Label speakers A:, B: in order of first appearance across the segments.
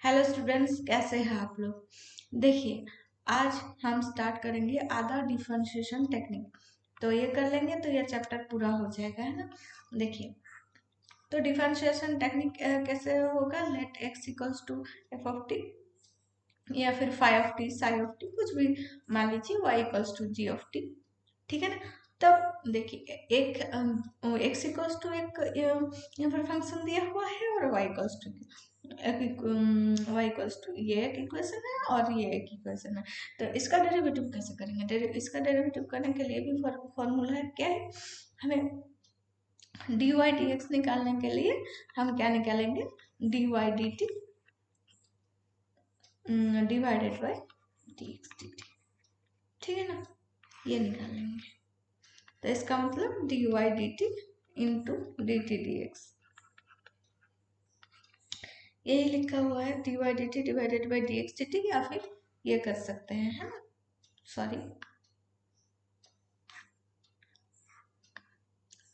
A: Hello students, कैसे हैं आप लोग। देखिए, आज हम स्टार्ट करेंगे आधा डिफरेंशिएशन टेक्निक। तो ये कर लेंगे तो ये चैप्टर पूरा हो जाएगा, है ना। देखिए, तो डिफरेंशिएशन टेक्निक कैसे होगा। Let x equals to f of t या फिर phi of t psi of t, कुछ भी मान लीजिए, y equals to g of t. ठीक है ना। तब देखिए, एक एक्स इक्वल्स टू एक यहाँ पर फंक्शन दिया हुआ है और y equals to y equals to ये एक इक्वेशन है और ये एक इक्वेशन है। तो इसका डेरिवेटिव कैसे करेंगे। इसका डेरिवेटिव करने के लिए भी फॉर्मूला है, क्या है। हमें डी वाई डी एक्स निकालने के लिए हम क्या निकालेंगे, d y d t divided by d x d t. ठीक है ना, ये निकालेंगे। तो इसका मतलब d y d t into d t d x, यही लिखा हुआ है, d y d t divided by d x d t. या फिर ये कर सकते हैं, है ना। सॉरी,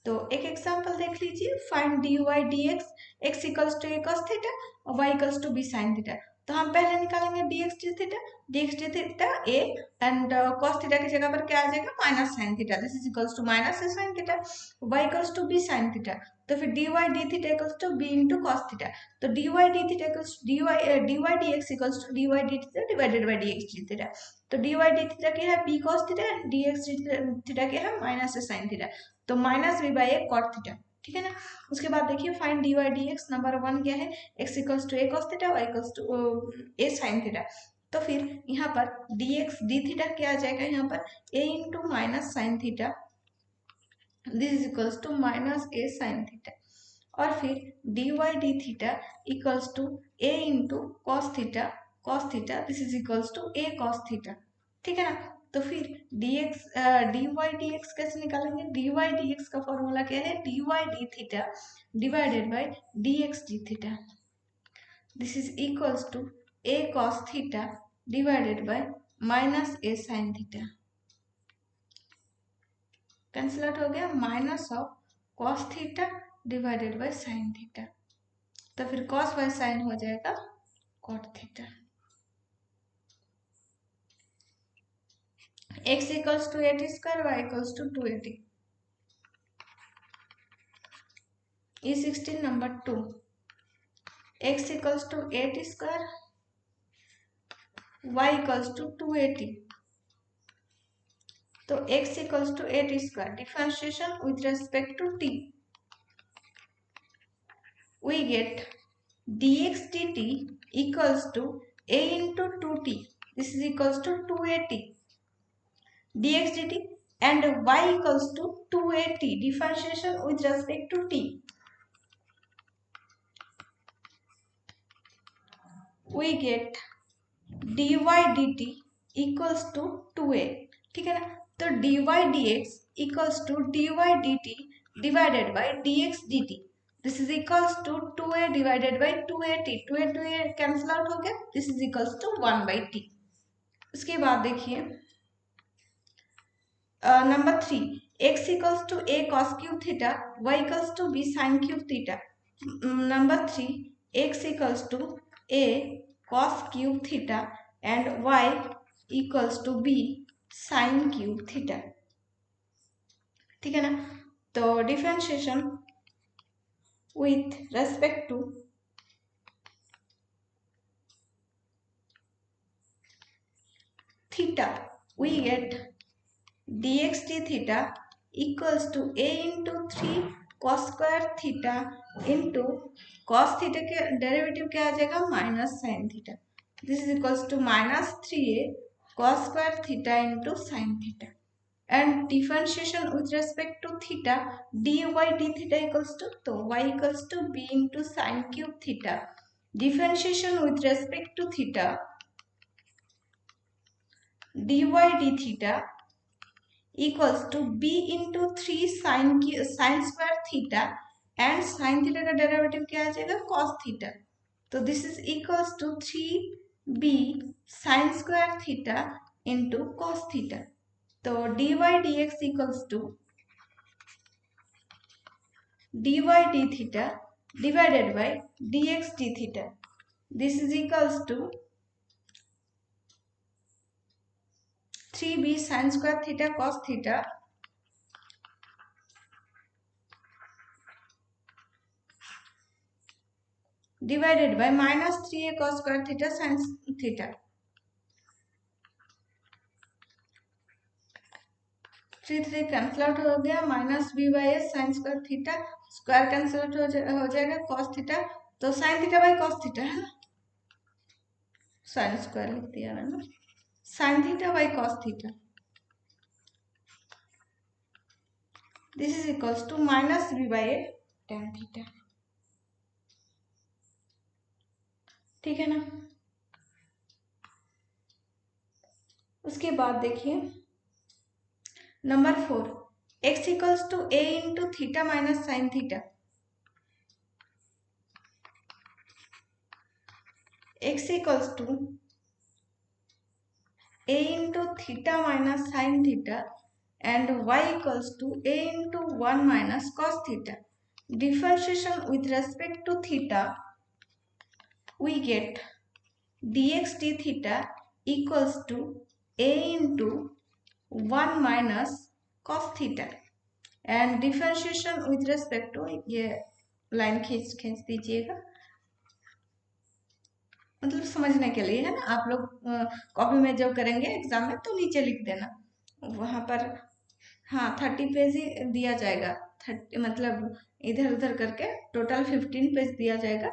A: तो एक एग्जांपल देख लीजिए। Find d y d x, x equals to a cos theta और y equals to b sine theta. तो हम पहले निकालेंगे d x d theta, d x d theta a and cos theta की जगह पर क्या आ जाएगा, minus sign theta. This is equals to minus a sign theta. Y equals to b sine theta, तो फिर d y d theta equals to B into cos theta. तो d y d theta equals d y d x equals to d y d theta divided by d x d theta. तो d y d theta क्या है, b cos theta, d x d theta क्या है, minus a sign theta. तो minus b by a cot theta. ठीक है ना। उसके बाद देखिए, find d y d x. Number one क्या है, x equals to a cos theta, y equals to a sign theta. तो फिर यहाँ पर डी एक्स डी थीटा क्या आ जाएगा, यहाँ पर a into minus sign theta, this is equals to minus a sign theta. और फिर d y d theta equals to a into cos theta, cos theta, this is equals to a cos theta. ठीक है ना। तो फिर d y d x कैसे निकालेंगे। D y d x का फॉर्मूला क्या है, d y d theta divided by d x d theta, this is equals to a cos theta divided by minus a sign theta. Cancel out हो गया, minus of cos theta divided by sin theta. तो फिर cos by sin हो जाएगा cot theta. x equals to 8 square, y equals to 280। E16 number 2, x equals to 8 square, y equals to 280। तो x equals to 8 square, differentiation with respect to t, we get dx dt equals to a into 2t, this is equals to 280 dx dt, and y equals to 280 differentiation with respect to t, we get dy dt equals to 2a। ठीक है ना। तो dy dx equals to dy dt divided by dx dt, this is equals to 2a divided by 280, 2a cancel out हो गया, this is equals to 1 by t। उसके बाद देखिए number 3, x equals to a cos cube theta, y equals to b sin cube theta. Number 3, x equals to a cos cube theta and y equals to b sin cube theta. ठीक है ना। तो differentiation with respect to theta, we get dx d theta equals to a into 3 cos square theta into cos theta के derivative क्या आ जाएगा, minus sign theta, this is equals to minus 3a cos square theta into sin theta। And differentiation with respect to theta, dy d theta equals to, तो y equals to b into sin cube theta, differentiation with respect to theta dy d theta equals to b into 3 sin square theta and sin theta का derivative क्या आ जाएगा, cos theta. तो this is equals to 3b sin square theta into cos theta. तो dy dx equals to dy d theta divided by dx d theta, this is equals to 3b sin square theta cos theta divided by minus 3a cos square theta sin theta. 3 cancel out हो गया, minus b by s sin square theta, square cancel out हो जाएगा, cos theta, तो sin theta by cos theta है ना, sin square लिख दिया मैंने, sin theta by cos theta, this is equals to minus b by a tan theta. ठीक है ना। उसके बाद देखिए number 4, x equals to a into theta minus sign theta. x equals to a into theta minus sign theta and y equals to a into 1 minus cos theta. Differentiation with respect to theta, we get dx d theta equals to a into 1 minus cos theta and differentiation with respect to, ये line खींच दीजिएगा, मतलब समझने के लिए है ना, आप लोग कॉपी में जब करेंगे एग्जाम में तो नीचे लिख देना वहां पर। हाँ 30 पेज ही दिया जाएगा, 30 मतलब इधर उधर करके टोटल 15 पेज दिया जाएगा,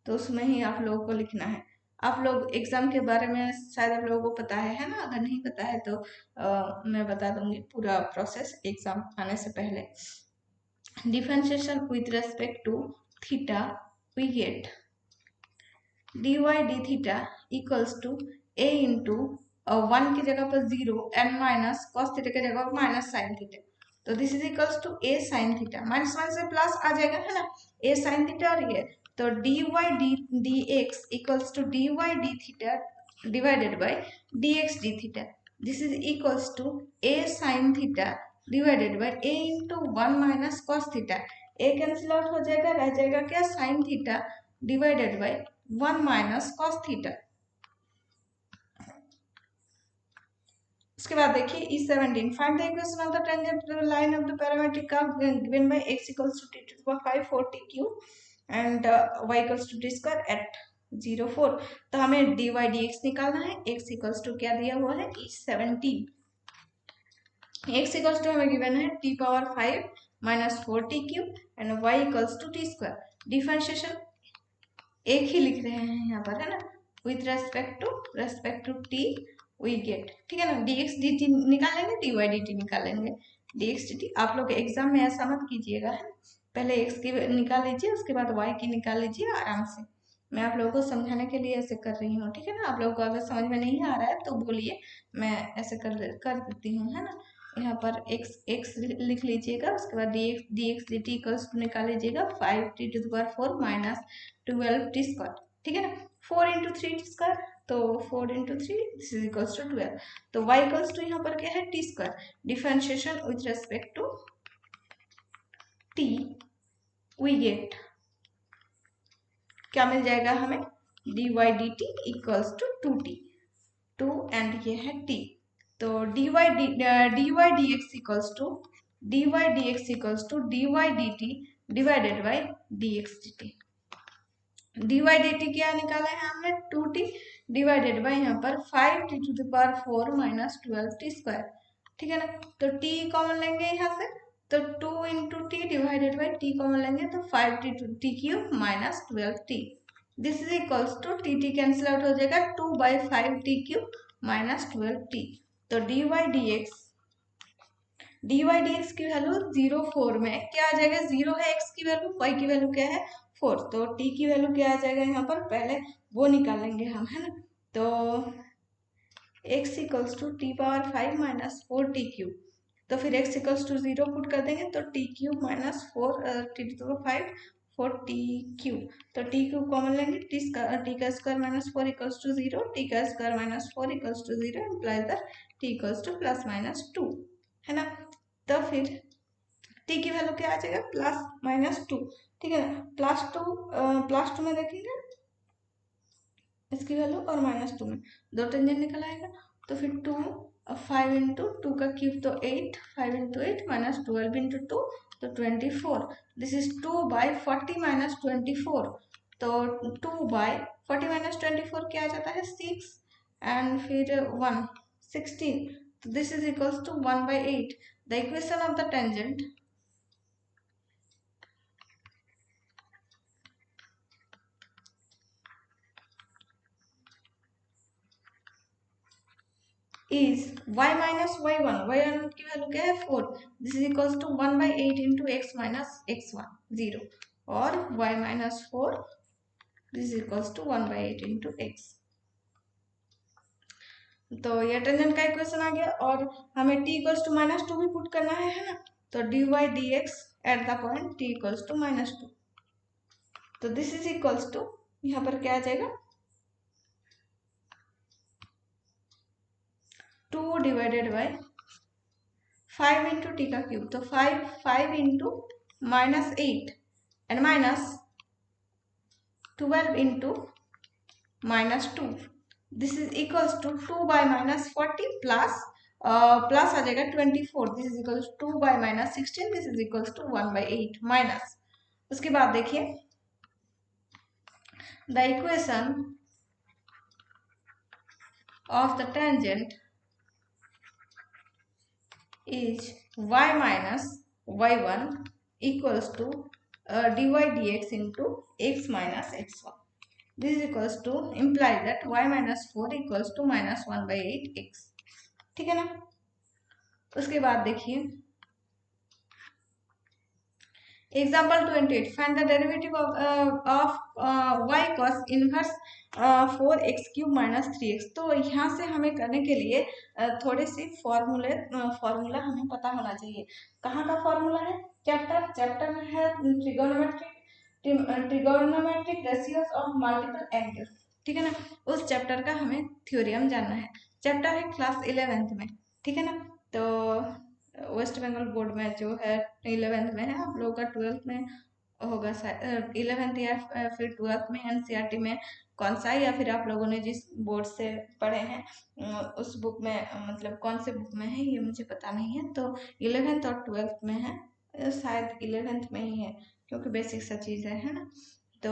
A: तो उसमें ही आप लोगों को लिखना है। आप लोग एग्जाम के बारे में शायद आप लोगों को पता है ना, अगर नहीं पता है तो मैं बता दूंगी पूरा प्रोसेस एग्जाम आने से पहले। Differentiation with respect to theta, we get dy d theta equals to a into 1 की जगह पर 0 एंड माइनस कॉस थीटा की जगह पर माइनस साइन थीटा, तो this is equals to a sin theta, minus one से प्लस आ जाएगा है ना, a साइन थीटा और ये, तो dy dx equals to dy d theta divided by dx d theta, this is equals to a sin theta divided by a into 1 minus cos theta, a cancel out हो जाएगा, रह जाएगा क्या sin theta divided by 1 minus cos theta। उसके बाद देखिए E17, find the equation of the tangent line of the parametric curve given by x equals to t to the power 5 4 t cube and y equals to t square at 0 4। तो हमें dy dx निकालना है, x equals to क्या दिया हुआ है E17, x equals to हमें given है t power 5 minus 4 t cube and y equals to t square। Differentiation एक ही लिख रहे हैं यहाँ पर है ना, with respect to t we get, ठीक है ना, dx dt निकालेंगे, dy dt निकालेंगे, dx dt। आप लोग एग्जाम में ऐसा मत कीजिएगा है, पहले x की निकाल लीजिए, उसके बाद y की निकाल लीजिए आराम से, मैं आप लोगों को समझाने के लिए ऐसे कर रही हूँ, ठीक है ना। आप लोगों को अगर समझ में नहीं आ रहा है तो बोलिए, मैं ऐसे कर देती हूँ है ना। यहाँ पर x लिख लीजिएगा, उसके बाद dx dt इक्वल्स टू निकाल लीजिएगा 5t to the power 4 minus 12t square, ठीक है ना, 4 into 3t स्क्वायर, तो 4 into 3 this is equals to 12, तो y इक्वल्स टू यहाँ पर क्या है t square, differentiation with respect to t we get क्या मिल जाएगा हमें, dy dt equals to 2t, 2 and ये है t, तो dy dx equals to dy dt divided by dx dt। dy dt क्या निकाला है हमने 2t डिवाइडेड बाय यहाँ पर 5t to the power 4 minus 12t square, ठीक है ना, तो t कॉमन लेंगे यहाँ से, तो 2 into t divided by t common लेंगे तो 5t to t cube minus 12t, this is equals to t cancel out हो जाएगा 2 by 5t cube minus 12t, तो dy dx की वैल्यू 0 4 में क्या आ जाएगा, 0 है x की वैल्यू, y की वैल्यू क्या है 4, तो t की वैल्यू क्या आ जाएगा यहाँ पर, पहले वो निकालेंगे हम है ना, तो x equals to t power 5 minus 4t cube, तो फिर x इक्वल्स टू 0 पुट कर देंगे तो t cube minus 4 t to the 5 4t cube, तो t क्यूब कॉमन लेंगे, t का square minus 4 equals to 0, t का square minus 4 equals to 0 implies that t equals to plus minus 2 है ना, तो फिर t की वैल्यू क्या आ जाएगा प्लस माइनस 2, ठीक है ना, प्लस टू में देखेंगे इसकी वैल्यू और -2 में 2 टेंजेंट निकल आएगा। तो फिर 2 5 इंटू 2 का क्यूब तो 8, 5 इंटू 8 -12 इंटू 2 तो 24। This is 2 by 40 -24। तो 2 बाई 40 -24 क्या आ जाता है 6 एंड फिर 1 16। तो this is equals to 1/8। The equation of the tangent is y minus y1, y1 की वैल्यू क्या है 4। This is equals to 1/8 into x minus x1 0 और y minus 4 this is equals to 1/8 into x। तो ये tangent का equation आ गया और हमें t इक्वल्स टू -2 भी पुट करना है ना। तो dy dx at the point t equals to -2। तो दिस इज इक्वल्स टू यहाँ पर क्या आ जाएगा 2 डिवाइडेड बाई 5 इंटू टी का क्यूब। तो 5 into -8 and -12 into -2। This is equals to 2 by -40 plus plus आ जाएगा 24। This is equals 2 by -16। This is equals to 1/8 minus. उसके बाद देखिए the equation of the tangent is y minus y1 equals to dy dx into x minus x1. This is equals to implies that y minus 4 equals to -1/8 x। ठीक है ना। उसके बाद देखिए example 28 find the derivative of y cos inverse 4x³ - 3x। तो यहाँ से हमें करने के लिए थोड़े से फॉर्मूला हमें पता होना चाहिए। कहाँ का फॉर्मूला है चैप्टर है trigonometric ratios of multiple angles. ठीक है ना। उस चैप्टर का हमें थ्योरम जानना है। चैप्टर है क्लास 11th में। ठीक है ना। तो वेस्ट बंगाल बोर्ड में जो है 11th में है, आप लोगों का 12th में होगा 11th या फिर 12th में एनसीईआरटी में कौन सा है, या फिर आप लोगों ने जिस बोर्ड से पढ़े हैं उस बुक में मतलब कौन से बुक में है ये मुझे पता नहीं है। तो 11th और 12th में है, शायद 11th में ही है क्योंकि बेसिक सा चीज़ है ना। तो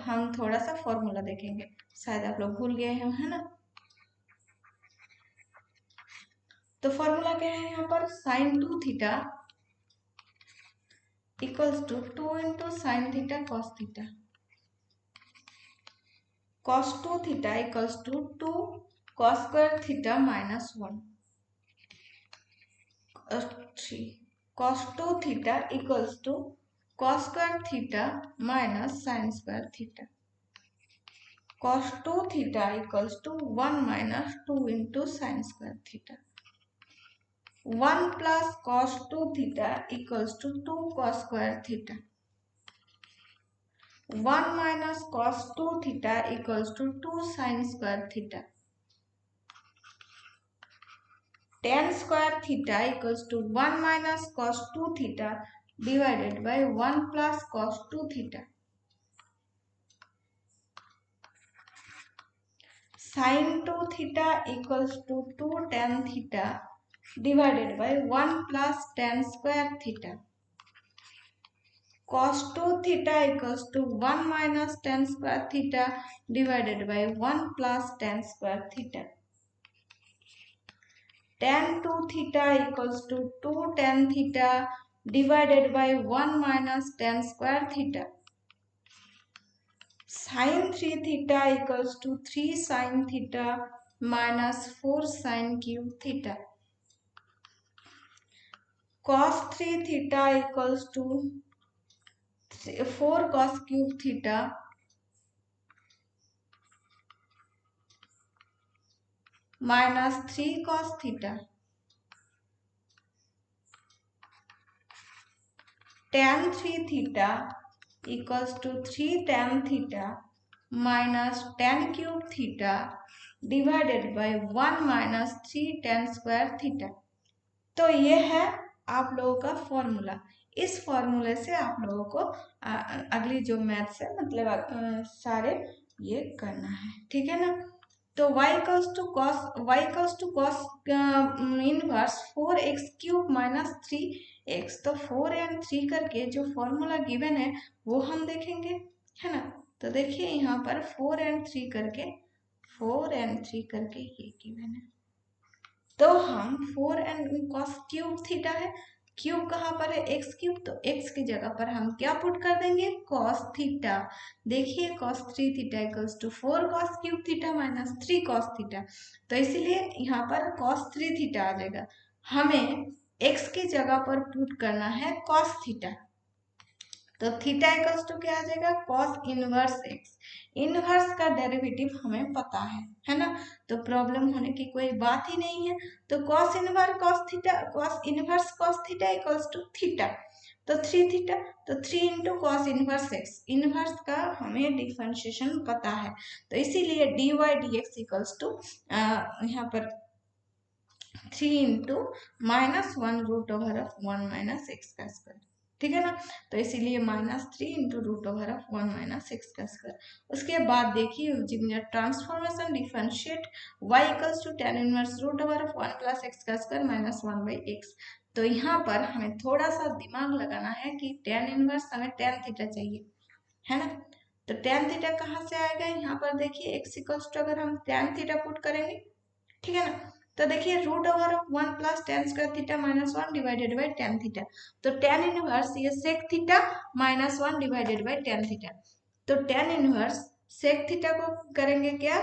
A: हम थोड़ा सा फॉर्मूला देखेंगे, शायद आप लोग भूल गए हैं, है ना। तो फॉर्मूला क्या है यहाँ पर sin 2 theta equals to 2 into sin theta cos theta. cos 2 theta equals to 2 cos square theta -1। 3 cos 2 theta equals to cos square theta minus sin square theta. cos 2 theta equals to 1 - 2 into sin square theta. 1 plus cos 2 theta equals to 2 cos square theta. 1 minus cos 2 theta equals to 2 sin square theta। tan square theta equals to 1 minus cos 2 theta divided by 1 plus cos 2 theta। sin 2 theta equals to 2 tan theta divided by 1 plus tan square theta। cos 2 theta equals to 1 minus tan square theta divided by 1 plus tan square theta। tan 2 theta equals to 2 tan theta divided by 1 minus tan square theta। sin 3 theta equals to 3 sin theta minus 4 sin cube theta। cos 3 theta equals to 4 cos cube theta minus 3 cos theta। tan 3 theta equals to 3 tan theta minus tan cube theta divided by 1 minus 3 tan square theta। तो ये है आप लोगों का formula. इस फॉर्मूले से आप लोगों को अगली जो मैथ्स है मतलब सारे ये करना है, ठीक है ना। तो y equals to cos inverse 4x³ minus 3x। तो 4 एंड 3 करके जो फॉर्मूला गिवन है वो हम देखेंगे, है ना। तो देखिए यहाँ पर 4 एंड 3 करके ये गिवन है। तो हम 4 एंड कॉस क्यूब थीटा है, क्यूब कहाँ पर है, x³, तो x की जगह पर हम क्या पुट कर देंगे, कॉस थीटा। देखिए cos 3 theta equals to 4 cos cube theta minus 3 cos theta. तो इसीलिए यहाँ पर cos 3 थीटा आ जाएगा। हमें x की जगह पर पुट करना है cos थीटा। तो थीटा इक्वल्स टू क्या आ जाएगा, कॉस इनवर्स एक्स। इनवर्स का डेरिवेटिव हमें पता है ना, तो प्रॉब्लम होने की कोई बात ही नहीं है। तो cos inverse cos theta equals to theta, तो 3 थीटा, तो 3 into cos inverse x. Inverse का हमें डिफरेंशिएशन पता है, तो इसीलिए d y d x equals to यहाँ पर 3 इंटू -1√1 माइनस एक्स का स्क्वायर, ठीक है ना। तो इसीलिए -3 √1 माइनस एक्स का स्क्वायर। उसके बाद देखिए transformation differentiate y equals to tan inverse √1 plus x का स्क्वायर माइनस 1/x। तो यहाँ पर हमें थोड़ा सा दिमाग लगाना है कि tan इनवर्स हमें tan थीटा चाहिए, है ना। तो tan थीटा कहाँ से आएगा, यहाँ पर देखिए x इक्वल्स टू अगर हम tan थीटा पुट करेंगे, ठीक है ना। तो देखिए √1 plus tan square theta minus 1 divided by tan theta. तो tan इनवर्स ये sec theta minus 1 divided by tan theta. तो tan इनवर्स सेक थीटा को करेंगे क्या,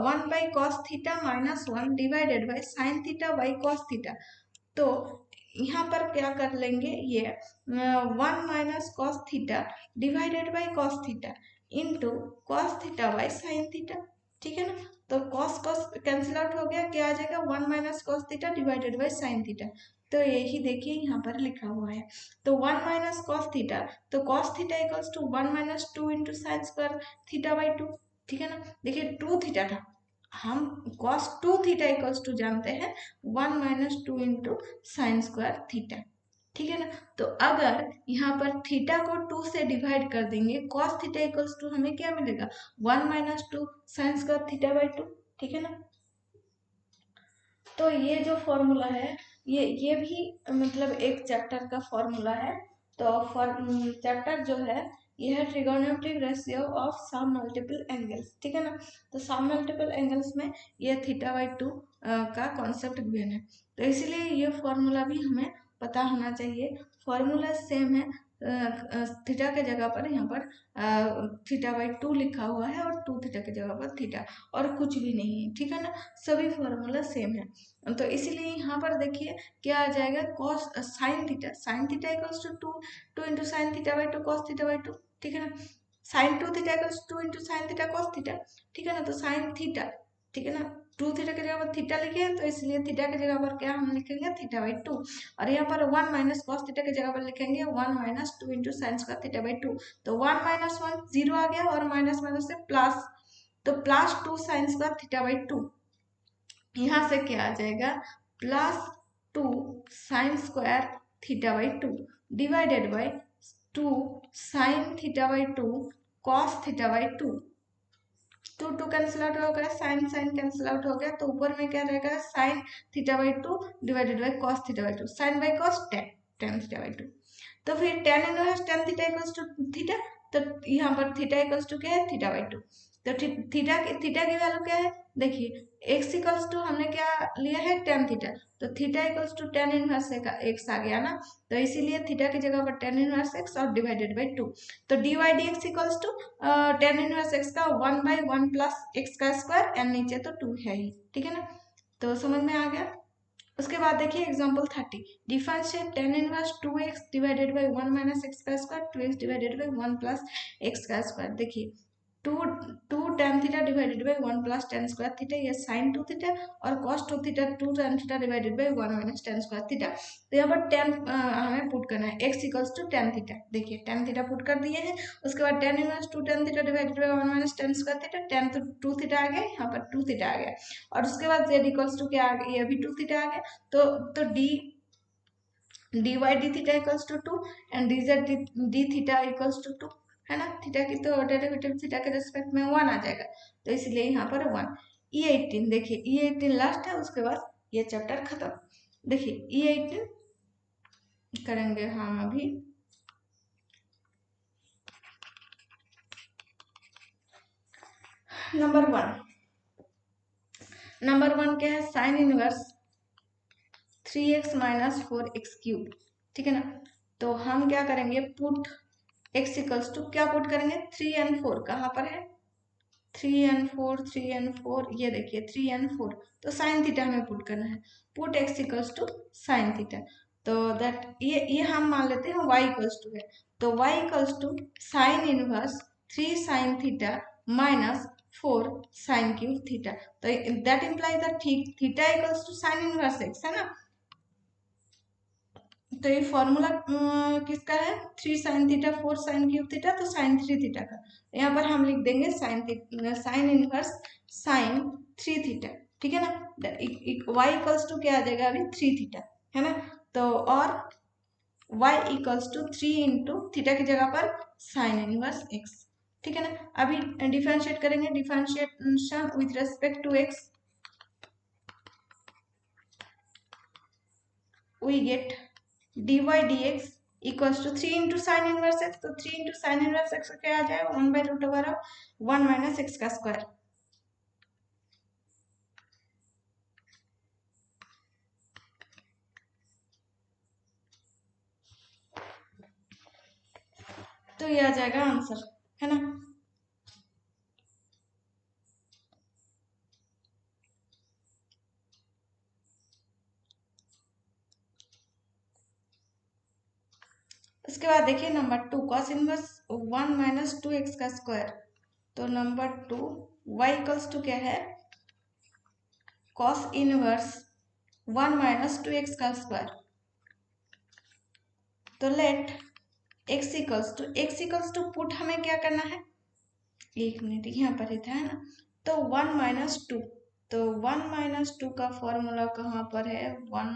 A: 1/cos theta minus 1 divided by sin theta by cos theta. तो यहाँ पर क्या कर लेंगे, ये 1 minus cos theta divided by cos theta into cos theta by sin theta, ठीक है ना। तो कॉस कॉस कैंसिल आउट हो गया, क्या आ जाएगा 1 minus cos theta divided by sin theta. तो यही देखिए यहाँ पर लिखा हुआ है। तो 1 माइनस कॉस थीटा, तो cos theta equals to 1 minus 2 into sin square theta by 2, ठीक है ना। देखिए 2 थीटा था, हम cos 2 थीटा इक्वल्स टू जानते हैं 1 minus 2 into sin square theta, ठीक है ना। तो अगर यहाँ पर थीटा को 2 से डिवाइड कर देंगे, cos थीटा इक्वल्स टू हमें क्या मिलेगा, 1 minus 2 sin square theta by 2, ठीक है ना। तो ये जो फॉर्मूला है ये भी मतलब एक चैप्टर का फॉर्मूला है। तो चैप्टर जो है ये है trigonometric ratio of some multiple angles, ठीक है ना। तो सम मल्टीपल एंगल्स में ये थीटा बाई 2 का कॉन्सेप्ट गिवन है, तो इसीलिए ये फॉर्मूला भी हमें पता होना चाहिए। फॉर्मूला सेम है, थीटा के जगह पर यहाँ पर थीटा बाई 2 लिखा हुआ है और 2 थीटा की जगह पर थीटा, और कुछ भी नहीं है, ठीक है ना। सभी फॉर्मूला सेम है। तो इसीलिए यहाँ पर देखिए क्या आ जाएगा, cos sin theta equals to 2 into sin theta by 2 cos theta by 2, ठीक है ना। Sin 2 theta equals 2 into sin theta cos theta, ठीक है ना। तो साइन थीटा, ठीक है ना, 2 थीटा की जगह पर थीटा लिखे हैं, तो इसलिए थीटा की जगह पर क्या हम लिखेंगे, थीटा बाई 2। और यहाँ पर 1 माइनस कॉस थीटा की जगह पर लिखेंगे 1 minus 2 into sin square theta by 2। तो 1 माइनस 1 0 आ गया, और माइनस माइनस से प्लस, तो plus 2 sin square theta by 2। यहाँ से क्या आ जाएगा, +2 sin square theta by 2 divided by 2 sign theta by 2 cos theta by 2। 2 cancel out हो गया, साइन साइन कैंसिल आउट हो गया, तो ऊपर में क्या रहेगा, sin theta by 2 divided by cos theta by 2, sin by cos tan theta by 2। तो फिर tan inverse tan theta equals to theta, तो यहाँ पर थीटा इक्वल्स टू क्या है, थीटा बाई 2। तो थीटा की वैल्यू क्या है, देखिए एक्स इक्वल्स टू हमने क्या लिया है, टेन थीटा, तो theta equals to ten inverse x आ गया ना। तो इसीलिए थीटा की जगह पर टेन इनवर्स एक्स और डिवाइडेड बाई 2। तो d y d x equals to ten inverse x का 1/1 प्लस एक्स का स्क्वायर, एंड नीचे तो 2 है ही, ठीक है ना। तो समझ में आ गया। उसके बाद देखिए example 30, differentiate tan inverse 2x divided by 1 minus x का square 2x divided by 1 plus x का स्क्वायर। देखिए 2 tan theta divided by 1 plus tan square theta, ये sin 2 थीटा, और cos 2 theta 2 tan theta divided by 1 minus tan square theta. तो यहाँ पर tan हमें put करना है, x equals to tan theta. देखिए tan थीटा पुट कर दिए हैं, उसके बाद tan inverse 2 tan theta divided by 1 minus tan square theta, tan तो 2 थीटा आ गया, यहाँ पर 2 थीटा आ गया, और उसके बाद z इक्वल्स टू क्या आ गया, ये भी 2 थीटा आ गया। तो dy d theta equals to 2 and dz d theta equals to 2, है ना, थीटा की तो डेरिवेटिव थीटा के रेस्पेक्ट में 1 आ जाएगा, तो इसलिए यहाँ पर 1। E18 देखिए, E18 लास्ट है, उसके बाद ये चैप्टर खत्म। देखिए E18 करेंगे हम अभी। नंबर वन क्या है, sine inverse 3x minus 4x cube, ठीक है ना। तो हम क्या करेंगे, पुट x इक्वल्स टू क्या पुट करेंगे, 3 and 4 कहाँ पर है, 3 and 4, 3 and 4, ये देखिए 3 and 4, तो साइन थीटा हमें पुट करना है, put x equals to sin theta. तो दैट ये हम मान लेते हैं y इक्वल्स टू है, तो y equals to sine inverse 3 sine theta minus 4 sine cube theta. तो that imply that theta equals to sine inverse x, है ना। तो ये फॉर्मूला किसका है, 3 sine theta 4 sine cube theta, तो साइन 3 थीटा का। यहाँ पर हम लिख देंगे साइन इनवर्स साइन 3 थीटा, ठीक है ना। y इक्वल्स टू क्या आ जाएगा अभी, 3 थीटा, है ना। तो और y equals to 3 into theta की जगह पर साइन इनवर्स x, ठीक है ना। अभी डिफरेंशिएट करेंगे, differentiation with respect to x, we get dy dx equals to 3 into sign inverse x, तो 3 इंटू साइन इनवर्स एक्स क्या आ जाएगा, 1/√1 माइनस एक्स का स्क्वायर। तो ये आ जाएगा आंसर, है ना। इसके बाद देखिए number 2, cos inverse 1 minus 2x का स्क्वायर। तो नंबर 2 y इक्वल्स टू क्या है, कॉस इनवर्स 1 माइनस 2x का स्क्वायर। तो let x equals to put हमें क्या करना है, 1 मिनट यहाँ पर ही था, है ना। तो 1 - 2, तो 1 - 2 का फॉर्मूला कहाँ पर है, 1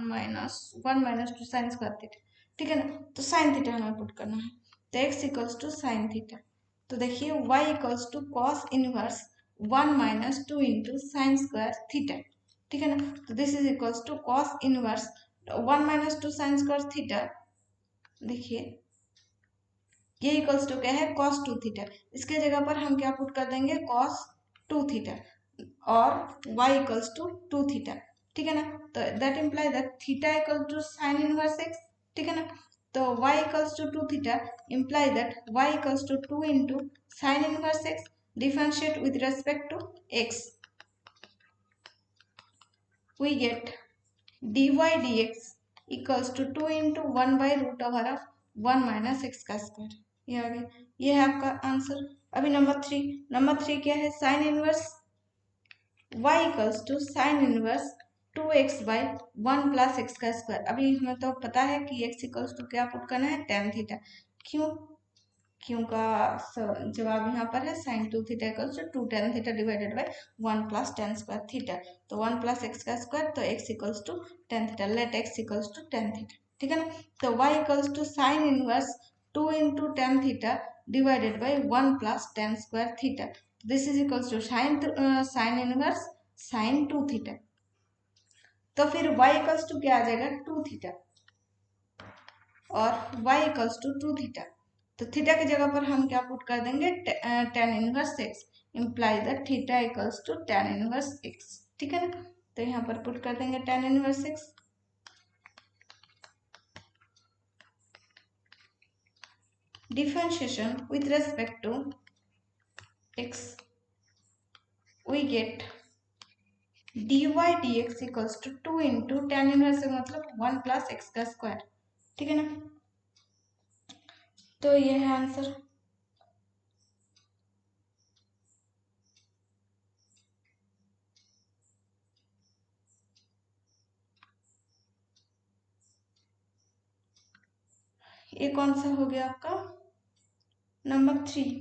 A: - 2 साइन स्क्वायर थीटा, ठीक है ना। तो साइन थीटा हमें पुट करना है, तो x equals to sin theta. तो देखिए y equals to cos inverse 1 - 2 into sin square theta, ठीक है ना। तो this is equals to cos inverse 1 - 2 sin square theta, देखिए ये इक्वल्स टू क्या है, cos 2 थीटा। इसके जगह पर हम क्या पुट कर देंगे, cos 2 थीटा, और y इक्वल्स टू 2 थीटा, ठीक है ना। तो that imply that theta equal to sine inverse x, ठीक है ना। तो y equals to 2 theta imply that y equals to 2 into sign inverse x, differentiate with respect to x, we get dy dx equals to 2 into 1/√1 minus x का square, ये आ गया, ये है आपका आंसर। अभी नंबर थ्री क्या है, sine inverse y equals to sine inverse 2x by 1 plus x का स्क्वायर। अभी हमें तो पता है कि x इक्वल्स टू क्या पुट करना है, tan थीटा। क्यों, क्यों का जवाब यहाँ पर है sine 2 theta equals to 2 tan theta divided by 1 plus tan square theta. तो 1 प्लस एक्स का स्क्वायर, तो x equals to tan theta, let x equals to tan theta, ठीक है ना। तो y equals to sine inverse 2 into tan theta divided by 1 plus tan square theta. This is equals to sine inverse sine 2 theta. तो फिर y equals to क्या आ जाएगा, 2 theta, और y इक्वल्स टू 2 थीटा। तो थीटा की जगह पर हम क्या पुट कर देंगे, tan inverse x, imply that theta equals to tan inverse x, ठीक है ना। तो यहाँ पर पुट कर देंगे tan inverse x, differentiation with respect to x, we get dy dx equals to 2 into tan inverse मतलब 1 प्लस एक्स का स्क्वायर, ठीक है ना। तो ये है आंसर। ये कौन सा हो गया आपका, नंबर 3।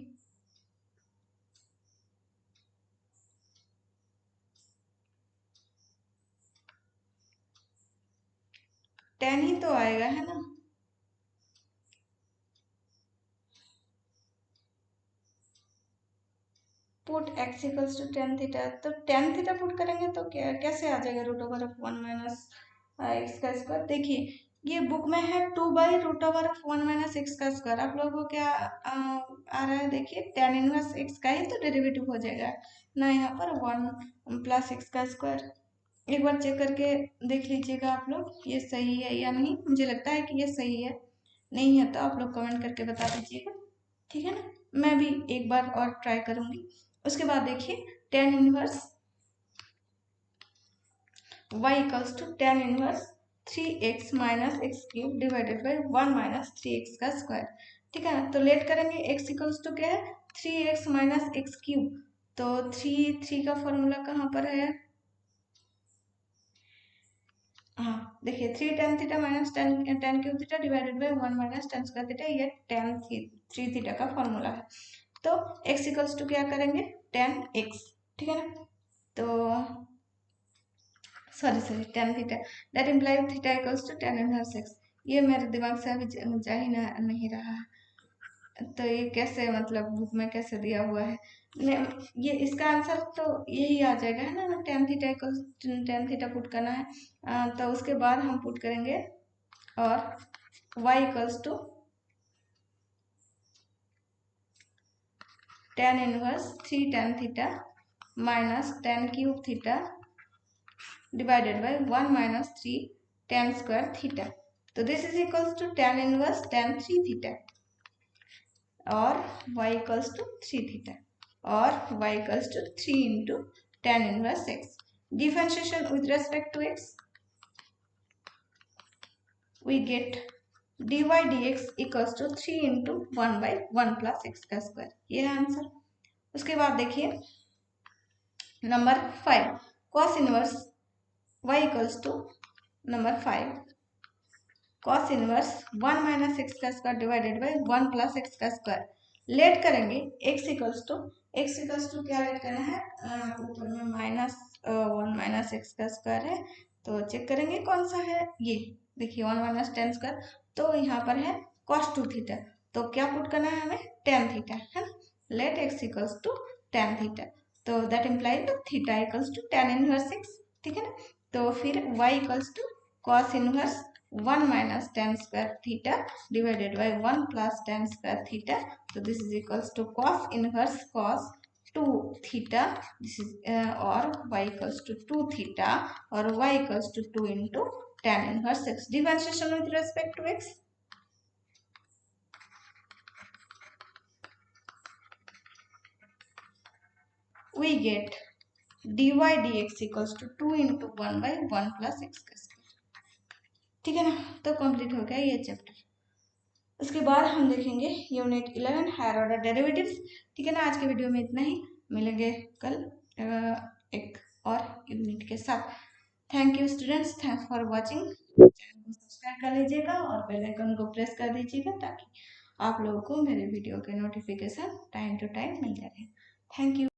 A: tan ही तो आएगा, है ना। X equals to ten theta, तो टेन थीटा पुट करेंगे तो कैसे आ जाएगा root over of 1 minus x का स्क्वायर। देखिए ये बुक में है 2 बाई root over of 1 minus x का स्क्वायर, आप लोगों को क्या आ रहा है, देखिए टेन इनवर्स एक्स का ही तो डेरिवेटिव हो जाएगा ना, यहाँ पर 1 प्लस एक्स का स्क्वायर। एक बार चेक करके देख लीजिएगा आप लोग ये सही है या नहीं, मुझे लगता है कि ये सही है, नहीं है तो आप लोग कमेंट करके बता दीजिएगा, ठीक है ना। मैं भी एक बार और ट्राई करूंगी। उसके बाद देखिए tan inverse y equals to ten inverse 3x minus x cube divided by 1 minus 3x का स्क्वायर, ठीक है ना। तो लेट करेंगे x इक्वल्स टू क्या है 3x माइनस एक्स क्यूब, तो 3 का फॉर्मूला कहाँ पर है, हाँ देखिए 3 ten theta minus ten cube theta divided by 1 minus ten square theta, ये 3 थीटा का फॉर्मूला है। तो x इक्वल्स टू क्या करेंगे 10x, ठीक है ना। तो sorry 10 theta, that implies theta equals to 10 inverse x, ये मेरे दिमाग से अभी जा ही नहीं रहा है, तो ये कैसे मतलब बुक में कैसे दिया हुआ है, ये इसका आंसर तो यही आ जाएगा है ना, ten theta equals ten theta put करना है, तो उसके बाद हम पुट करेंगे और y equals to ten inverse 3 ten theta minus ten cube theta divided by 1 minus 3 ten square theta, तो this is equals to ten inverse ten 3 theta और y इक्वल्स टू 3 थीटा और y equals to 3 into ten inverse x। Differentiation with respect to x, we get dy dx equals to 3 into 1 by 1 plus x का square, ये है answer. उसके बाद देखिए number 5 cos inverse y equals to number 5 cos inverse 1 minus x का square divided by 1 plus x का square, let करेंगे x equals to क्या लेट करना है, ऊपर में माइनस 1 माइनस एक्स का स्क्वायर है, तो चेक करेंगे कौन सा है, ये देखिए 1 माइनस टेन स्क्वायर, तो यहाँ पर है cos 2 थीटा, तो क्या पुट करना है हमें टेन थीटा है ना, let x equals to ten theta, तो that implies theta equals to ten inverse x, ठीक है ना। तो फिर y equals to cos inverse 1 minus tan square theta divided by 1 plus tan square theta, so this is equals to cos inverse cos 2 theta, this is or y equals to 2 theta or y equals to 2 into tan inverse x। differentiation with respect to x, we get dy dx equals to 2 into 1 by 1 plus x का square, ठीक है ना। तो complete हो गया ये chapter. उसके बाद हम देखेंगे यूनिट 11 हायर ऑर्डर डेरिवेटिव्स, ठीक है ना। आज के वीडियो में इतना ही, मिलेंगे कल एक और यूनिट के साथ। Thank you students, thanks for watching, channel को सब्सक्राइब कर लीजिएगा और बेल आइकन को प्रेस कर दीजिएगा ताकि आप लोगों को मेरे वीडियो के नोटिफिकेशन टाइम टू टाइम मिलते रहे। Thank you.